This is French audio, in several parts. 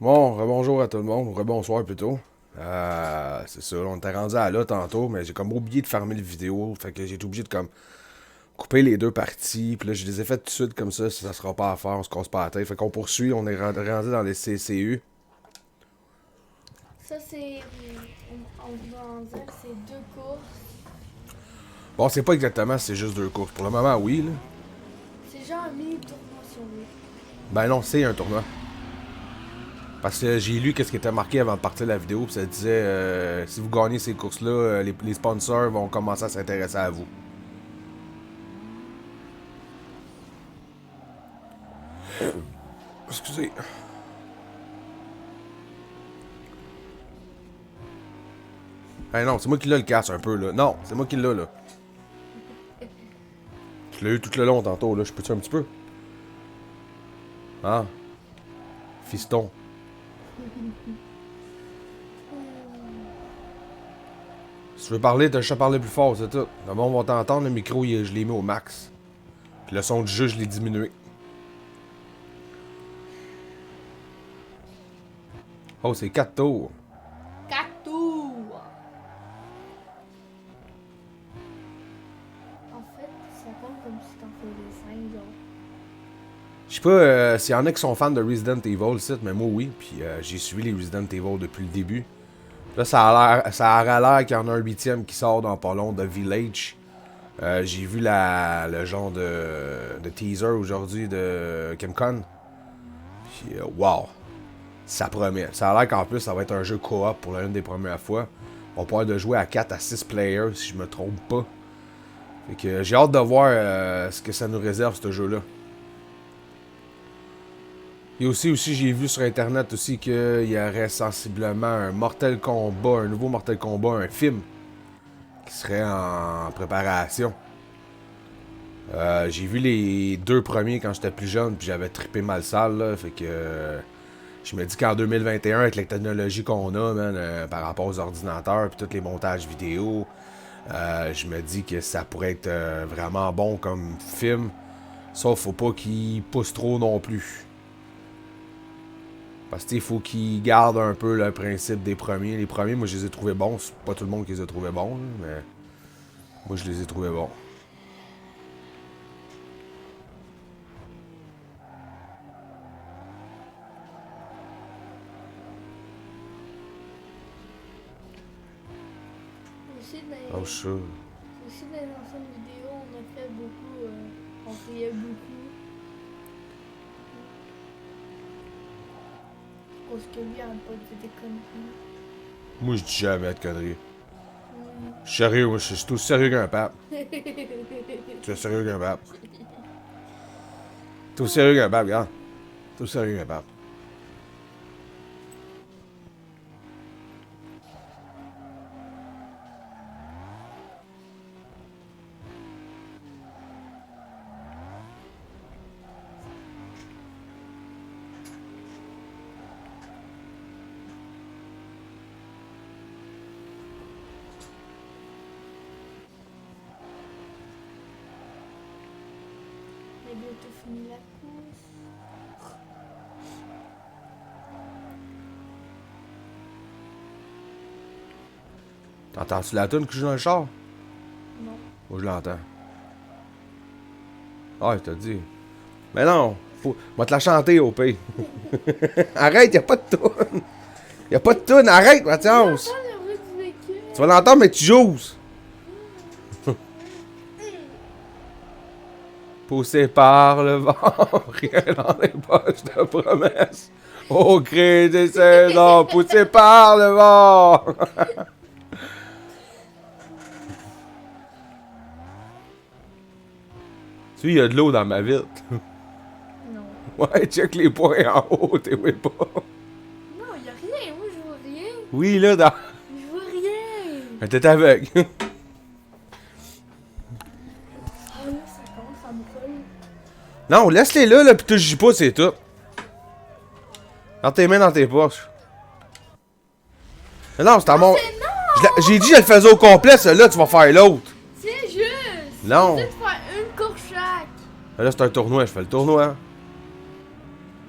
Bon, rebonjour à tout le monde, ou rebonsoir plutôt. C'est ça, on était rendu à là tantôt, mais j'ai comme oublié de fermer le vidéo, fait que j'ai été obligé de comme couper les deux parties, puis là je les ai faites tout de suite comme ça sera pas à faire, on se casse pas la tête. Fait qu'on poursuit, on est rendu dans les CCU. Ça, c'est. On va en dire, c'est deux courses. Bon, c'est pas exactement, c'est juste deux courses. Pour le moment, oui, là. C'est genre un mini tournoi si on veut. Ben non, c'est un tournoi. Parce que j'ai lu qu'est-ce qui était marqué avant de partir la vidéo, puis ça disait si vous gagnez ces courses-là, les sponsors vont commencer à s'intéresser à vous. Excusez. Hey non, c'est moi qui l'ai le casse un peu là. Non, c'est moi qui l'ai là. Je l'ai eu tout le long tantôt là. Je peux-tu un petit peu? Ah, fiston. Si tu veux parler, t'as juste à parler plus fort, c'est tout. Le monde va t'entendre, le micro, je l'ai mis au max. Puis le son du jeu, je l'ai diminué. Oh, c'est 4 tours. Quatre tours! En fait, ça compte comme si t'en faisais 5, genre. Je sais pas s'il y en a qui sont fans de Resident Evil, mais moi oui. Puis j'ai suivi les Resident Evil depuis le début. Là, ça a l'air qu'il y en a un huitième qui sort dans pas long de Village. J'ai vu le genre de teaser aujourd'hui de Capcom. Puis, wow, ça promet. Ça a l'air qu'en plus, ça va être un jeu coop pour l'une des premières fois. On va pouvoir de jouer à 4 à 6 players, si je me trompe pas. Fait que j'ai hâte de voir ce que ça nous réserve, ce jeu-là. Et aussi j'ai vu sur internet aussi qu'il y aurait sensiblement un Mortal Kombat, un nouveau Mortal Kombat, un film qui serait en préparation. J'ai vu les deux premiers quand j'étais plus jeune, puis j'avais trippé mal sale, là, fait que je me dis qu'en 2021, avec la technologie qu'on a, man, par rapport aux ordinateurs, puis tous les montages vidéo, je me dis que ça pourrait être vraiment bon comme film, sauf faut pas qu'il pousse trop non plus. Parce qu'il faut qu'ils gardent un peu le principe des premiers. Les premiers, moi, je les ai trouvés bons. C'est pas tout le monde qui les a trouvés bons, là, mais moi, je les ai trouvés bons. Aussi, Oh, sure. aussi dans les anciennes vidéos, on a fait beaucoup. On riait beaucoup. Parce que lui, on a pas dit des conneries. Moi, je dis jamais de conneries. Je suis sérieux, moi, je suis aussi sérieux qu'un pape. Tu es sérieux qu'un pape. T'es aussi sérieux qu'un pape, regarde. T'es aussi sérieux qu'un pape. On a bientôt fini la course. T'entends-tu la toune que je joue dans le char? Non. Moi, je l'entends. Ah, je t'ai dit. Mais non, on va te la chanter au pays. Arrête, y'a pas de toune. Y'a pas de toune, arrête, Mathias. J'entends le bruit du véhicule. Tu vas l'entendre, mais tu joues. Poussé par le vent, rien dans les poches de promesses. Au cri des saisons, poussé par le vent. Tu sais, il y a de l'eau dans ma vitre. Non. Ouais, check les points en haut, t'es oui pas. Non, y a rien. Moi, je vois rien. Oui, là, dans. Je vois rien. Mais t'es aveugle. Ah là, ça compte, ça me colle. Non, laisse-les là, pis touche pas, c'est tout. Dans tes mains, dans tes poches. Mais non, c'est à mon. C'est non! J'ai dit, je le faisais au complet, celui-là, tu vas faire l'autre. C'est juste! Non. C'est de faire une course chaque! Là, c'est un tournoi, je fais le tournoi.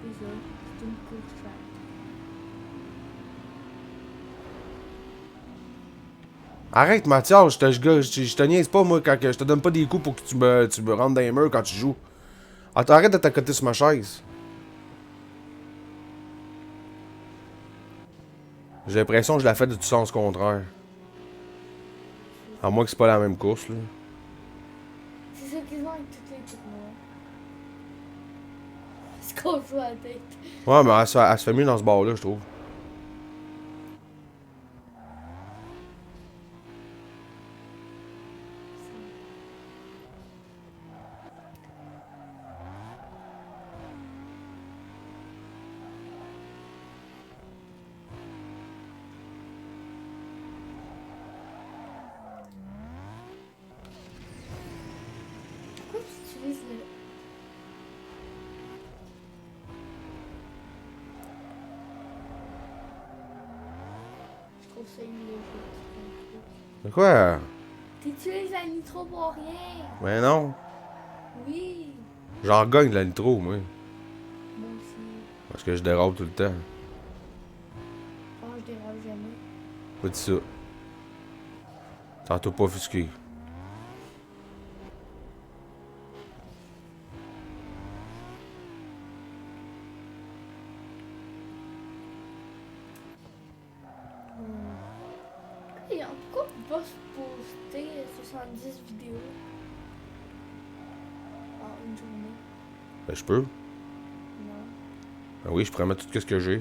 C'est ça, c'est une course chaque. Arrête, Mathias, je te niaise pas, moi, quand je te donne pas des coups pour que tu me rentres dans les murs quand tu joues. Attends, arrête de t'accoter sur ma chaise. J'ai l'impression que je la fais du sens contraire. À moins que c'est pas la même course, là. C'est ça qu'ils ont avec toutes les tournois. Ils se cassent la tête. Ouais, mais elle se fait mieux dans ce bar-là, je trouve. Pourquoi tu utilises le. Je trouve ça illogique. C'est quoi? T'utilises la nitro pour rien. Ben non. Oui. J'en gagne de la nitro, moi. Moi aussi. Parce que je dérape tout le temps. Oh, je dérape jamais. Pas dit ça. Tantôt pas offusqué. Et pourquoi on peut pas se poster 70 vidéos en une journée? Ben je peux. Non. Ben oui, je pourrais mettre tout ce que j'ai.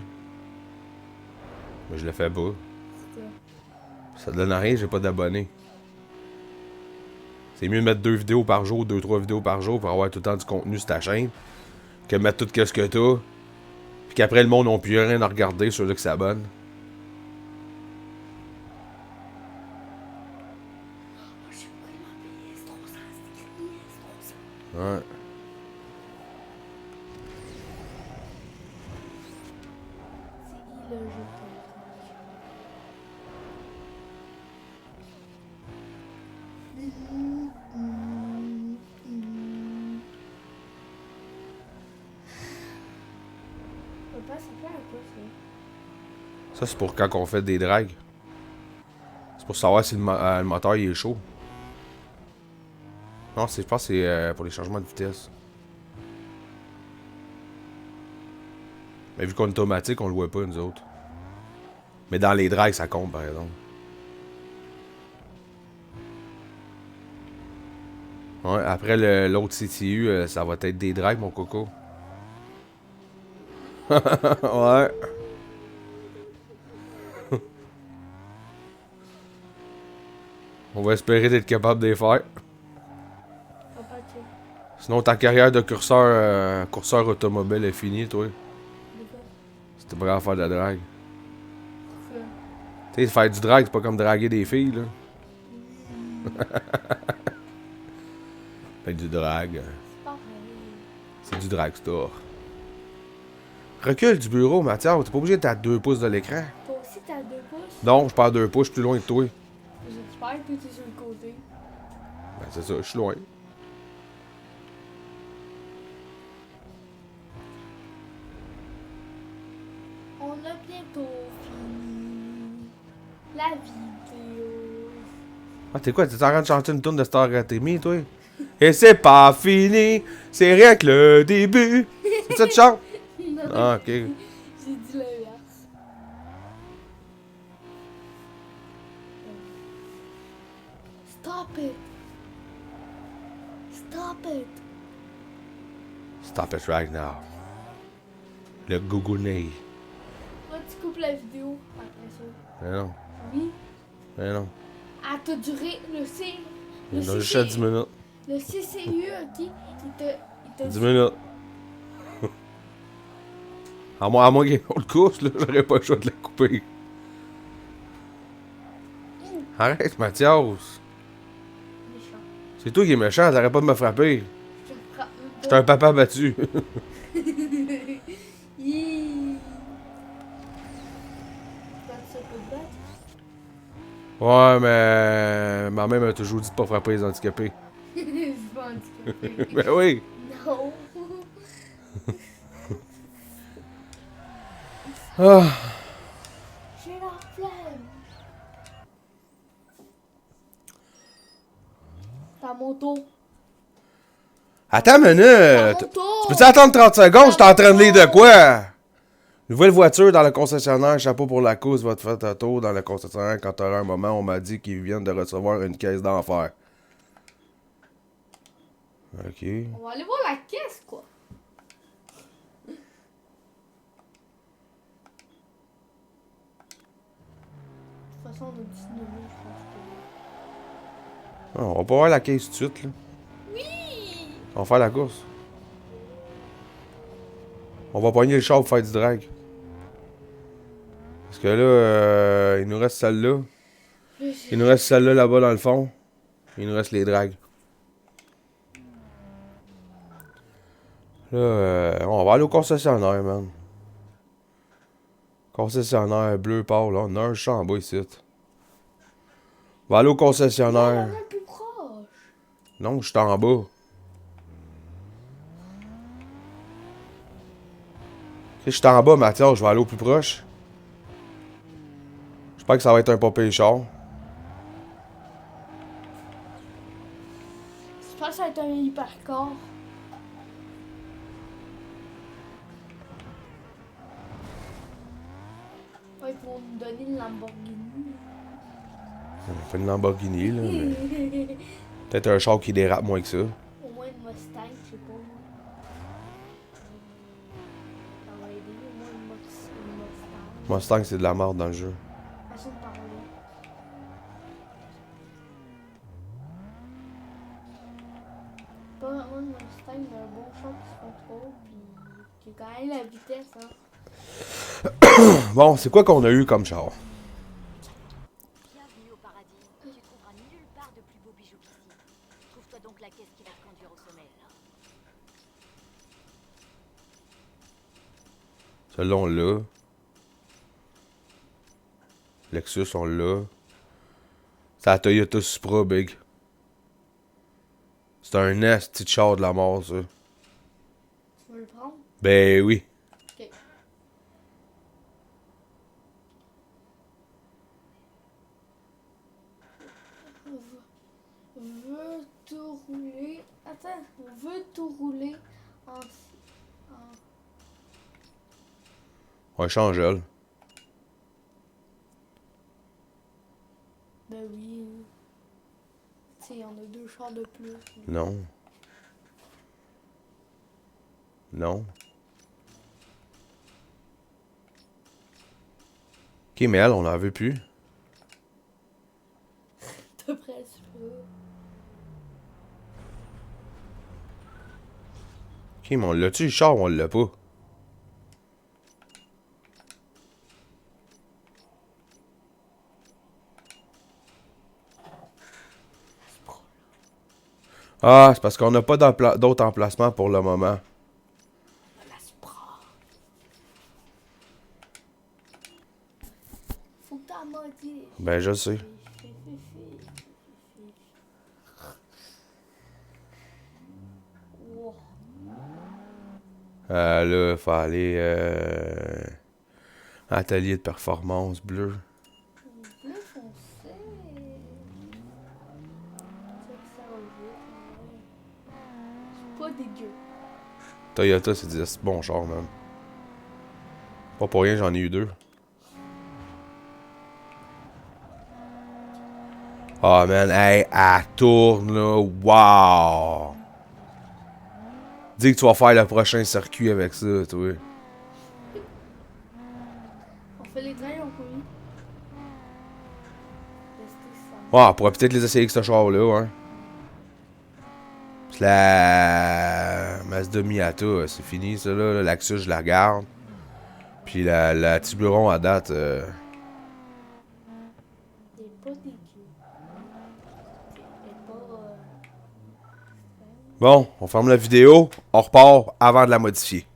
Mais je le fais pas. C'est quoi? Ça donne à rien, j'ai pas d'abonnés. C'est mieux de mettre 2 vidéos par jour, 2-3 vidéos par jour pour avoir tout le temps du contenu sur ta chaîne. Que de mettre tout ce que t'as. Puis qu'après le monde n'a plus rien à regarder sur ceux qui s'abonnent. Oh, j'ai pris ma PS300, c'est Ouais. illogique. Papa, ça fait un peu ça. Ça, c'est pour quand on fait des drags. C'est pour savoir si le moteur il est chaud. Non, je pense que c'est pour les changements de vitesse. Mais vu qu'on est automatique, on le voit pas, nous autres. Mais dans les drags, ça compte, par exemple. Ouais, après l'autre CTU, ça va être des drags, mon coco. Ouais. On va espérer d'être capable de les faire. Papa, tu Sinon, ta carrière de courseur automobile est finie, toi. sais quoi? C'était pas grave faire de la drague. Pourquoi? Tu sais, faire du drag, c'est pas comme draguer des filles, là. Fait du drag, C'est pareil. c'est du dragstore. Recule du bureau, Mathias. T'es pas obligé d'être à 2 pouces de l'écran. Toi aussi, t'as 2 pouces? Non, je parle 2 pouces, je suis plus loin de toi. J'espère que t'es sur le côté. Ben, c'est ça, je suis loin. On a bientôt fini la vidéo. Ah, t'es quoi? T'es en train de chanter une tune de Star Academy, toi? Et c'est pas fini, c'est rien que le début. C'est ça que tu chantes? Non, Ah, ok. j'ai dit l'inverse. Stop it. Stop it. Stop it right now. Le gougounet. Moi, tu coupes la vidéo après ça. Mais non, Oui. mais non. Ah, t'as duré le C. Le Il en a juste à 10 minutes. Le CCU, ok? Il t'a 10 minutes. À moins qu'il y ait une autre course, là, j'aurais pas le choix de la couper. Arrête, Mathias. méchant. C'est toi qui es méchant, t'arrêtes pas de me frapper. Je te frappe même J'étais un papa battu. Hi. Quand ça peut te battre? Ouais, mais ma mère m'a toujours dit de pas frapper les handicapés. C'est pas handicapé. Ben oui. Non. Ah. J'ai la flemme. mon tour. Attends une À minute! mon tour. Tu peux-tu attendre 30 secondes? Je suis en train de lire de quoi? Nouvelle voiture dans le concessionnaire, chapeau pour la cause, va te faire un tour dans le concessionnaire quand t'auras un moment. On m'a dit qu'ils viennent de recevoir une caisse d'enfer. Ok. On va aller voir la caisse, quoi. De toute façon, on a 19 000, je pense Ah, on va pas voir la caisse tout de suite, là. que... Oui! On va faire la course. On va pogner le char pour faire du drag. Parce que là, il nous reste celle-là. Il nous reste celle-là là-bas dans le fond. Il nous reste les drags. Là, on va aller au concessionnaire, man. Concessionnaire bleu pâle, là. On a un champ en bas ici. On va aller au concessionnaire. On est plus proche. Non, je suis en bas. Si je suis en bas, Mathias, je vais aller au plus proche. J'espère que ça va être un papier char. Je pense que ça va être un hypercar. Ouais, ils vont nous donner une Lamborghini. On fait une Lamborghini, là. Mais... peut-être un char qui dérape moins que ça. Au moins une Mustang, je sais pas moi. Ça va aider, au moins une Mustang. Mustang, c'est de la merde dans le jeu. Façon de parler. Pas vraiment une Mustang, mais un bon char qui se contrôle, puis qui a quand même la vitesse, hein. Bon, c'est quoi qu'on a eu comme char? Bienvenue au paradis. Tu trouveras nulle part de plus beau bijou qu'ici. Trouve-toi donc la caisse qui va te conduire au sommet. Celui-là, on l'a. Lexus, on l'a. C'est la Toyota Supra, big. C'est un esti de char de la mort, ça. Tu veux le prendre? Ben oui. Ok. Veux tout rouler. Attends, veux tout rouler en. On change elle. Ben oui. Tu sais, il y en a deux chars de plus. Non. Non. Ok, mais elle, on n'en veut plus. T'as presque pas. Ok, mais on l'a-tu le char ou on l'a pas? Ah, c'est parce qu'on n'a pas d'autres emplacements pour le moment. La Supra. Faut que t'en moitié. Ben, je sais. Wow. Là, faut aller... atelier de performance bleu. Bleu foncé. C'est que ça va vite. C'est pas dégueu. Toyota, c'est des bons chars, man. Pas pour rien, j'en ai eu deux. Ah, man, hey, elle tourne, là. Wow! Dis que tu vas faire le prochain circuit avec ça, toi. On fait les trains, on peut. Rester ça. Ah, on pourrait peut-être les essayer avec ce char-là, hein. C'est la Mazda Miata, c'est fini, ça, là. L'Axus, je la garde. Puis la Tiburon, à date... C'est pas dégueu. C'est pas. Bon, on ferme la vidéo. On repart avant de la modifier.